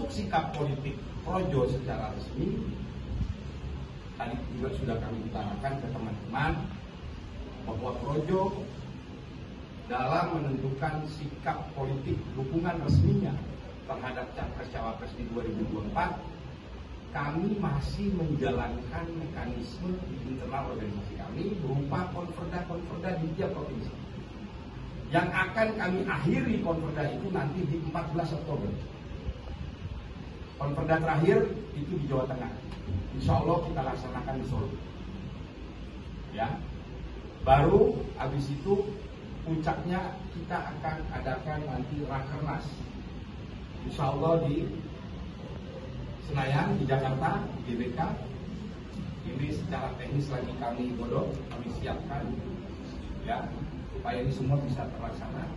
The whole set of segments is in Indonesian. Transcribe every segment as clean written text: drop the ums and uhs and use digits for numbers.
untuk sikap politik Projo secara resmi, tadi juga sudah kami utarakan ke teman-teman bahwa Projo dalam menentukan sikap politik dukungan resminya terhadap Capres-Cawapres di 2024, kami masih menjalankan mekanisme di internal organisasi kami berupa konferda di tiap provinsi. Yang akan kami akhiri konferda itu nanti di 14 Oktober. Konferda terakhir itu di Jawa Tengah. Insya Allah kita laksanakan di Solo. Ya, baru habis itu puncaknya kita akan adakan nanti Rakernas. Insya Allah di Senayan, di Jakarta, GBK. Ini secara teknis lagi kami godok, kami siapkan, ya, supaya ini semua bisa terlaksana.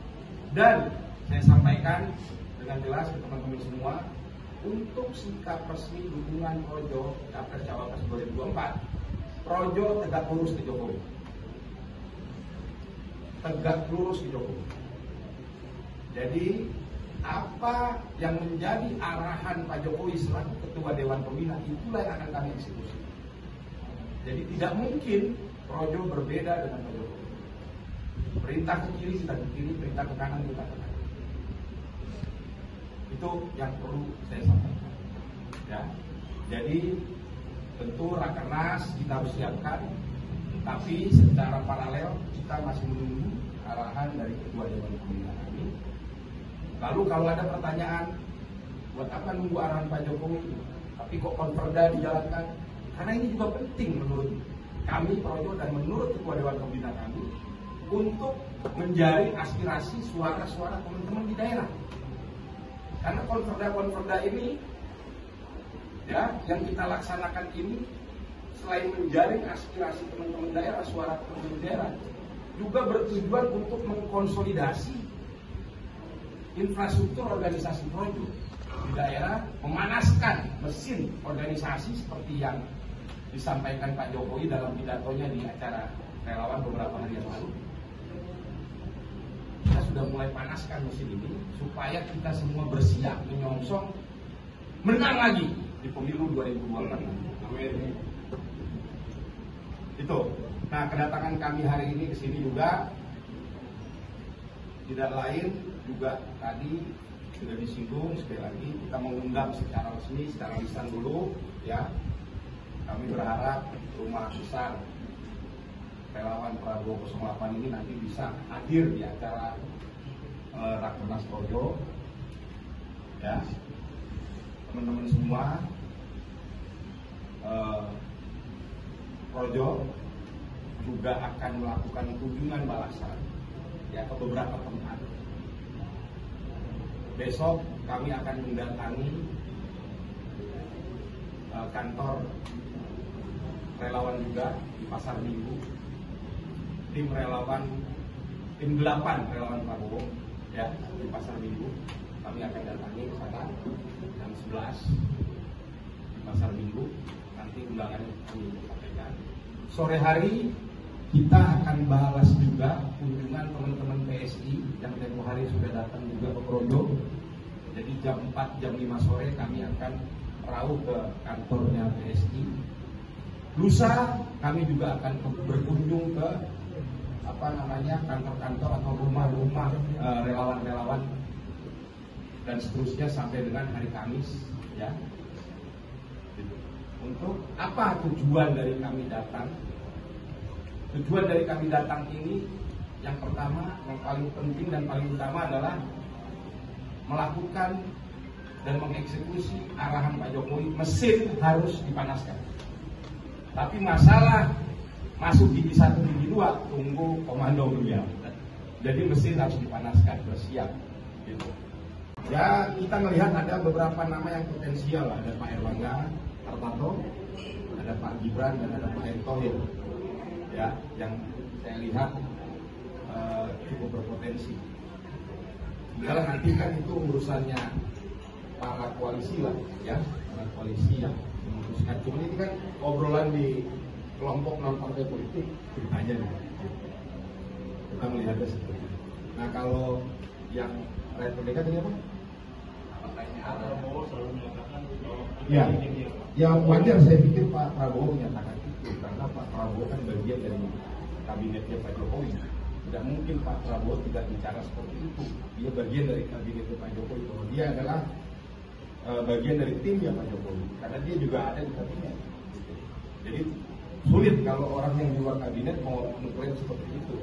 Dan saya sampaikan dengan jelas ke teman-teman semua, untuk sikap resmi dukungan Projo Capres-Cawapres 2024, Projo tegak lurus ke Jokowi. Tegak lurus ke Jokowi. Jadi apa yang menjadi arahan Pak Jokowi selaku Ketua Dewan Pembina, itulah yang akan kami eksekusi. Jadi tidak mungkin Projo berbeda dengan Pak Jokowi. Perintah ke kiri kita ke kiri, perintah ke kanan kita ke kanan. Itu yang perlu saya sampaikan. Ya, jadi tentu Rakernas kita harus siapkan, tapi secara paralel kita masih menunggu arahan dari Ketua Dewan Pembina kami. Lalu kalau ada pertanyaan, buat apa nunggu arahan Pak Jokowi? Tapi kok konferda dijalankan? Karena ini juga penting menurut kami Projo dan menurut Ketua Dewan Pembina kami untuk menjaring aspirasi suara-suara teman-teman di daerah. Karena konferda ini, ya, yang kita laksanakan ini selain menjaring aspirasi teman-teman daerah, suara teman-teman daerah, juga bertujuan untuk mengkonsolidasi infrastruktur organisasi Projo di daerah, memanaskan mesin organisasi seperti yang disampaikan Pak Jokowi dalam pidatonya di acara relawan beberapa hari yang lalu. Kita sudah mulai panaskan mesin ini supaya kita semua bersiap menyongsong menang lagi di pemilu 2024. Amin. Itu. Nah, kedatangan kami hari ini ke sini juga tidak lain juga tadi sudah disinggung, sekali lagi kita mengundang secara resmi, secara lisan dulu, ya. Kami berharap rumah besar relawan Prabowo 08 ini nanti bisa hadir di acara Rakernas Projo, ya. Teman-teman semua, Projo juga akan melakukan kunjungan balasan, ya, ke beberapa tempat. Besok kami akan mendatangi kantor relawan juga di Pasar Minggu. Tim 8 relawan Prabowo, ya, di Pasar Minggu. Kami akan datangi ke sana jam 11 di Pasar Minggu. Nanti undangannya kami sampaikan. Sore hari kita akan balas juga kunjungan teman-teman PSI yang tempoh hari sudah datang juga ke Projo. Jadi jam 4, jam 5 sore kami akan merauh ke kantornya PSI. Lusa kami juga akan berkunjung ke kantor-kantor atau rumah-rumah relawan-relawan dan seterusnya sampai dengan hari Kamis, ya. Untuk apa tujuan dari kami datang? Tujuan dari kami datang ini yang pertama, yang paling penting dan paling utama adalah melakukan dan mengeksekusi arahan Pak Jokowi. Mesin harus dipanaskan. Tapi masalah masuk gigi 1, gigi 2, tunggu komando beliau. Jadi mesin harus dipanaskan, bersiap. Gitu. Ya, kita melihat ada beberapa nama yang potensial. Ada Pak Erlangga Hartarto, ada Pak Gibran, dan ada Pak Erick Thohir. Ya, yang saya lihat cukup berpotensi. Tinggal nanti kan itu urusannya para koalisi lah, ya, para koalisi yang memutuskan. Cuma ini kan obrolan di kelompok non partai politik ceritanya nih. Kita melihatnya seperti itu. Nah, kalau yang rakyat merdeka ini apa? Partainya Prabowo selalu Ya, ya wajar saya pikir Pak Prabowo menyatakan itu karena Pak Prabowo kan bagian dari kabinetnya Pak Jokowi. Tidak mungkin Pak Prabowo tidak bicara seperti itu. Dia bagian dari kabinetnya Pak Jokowi. Bahwa dia adalah bagian dari timnya Pak Jokowi. Karena dia juga ada di kabinet. Jadi sulit kalau orang yang di luar kabinet mau mengklaim seperti itu.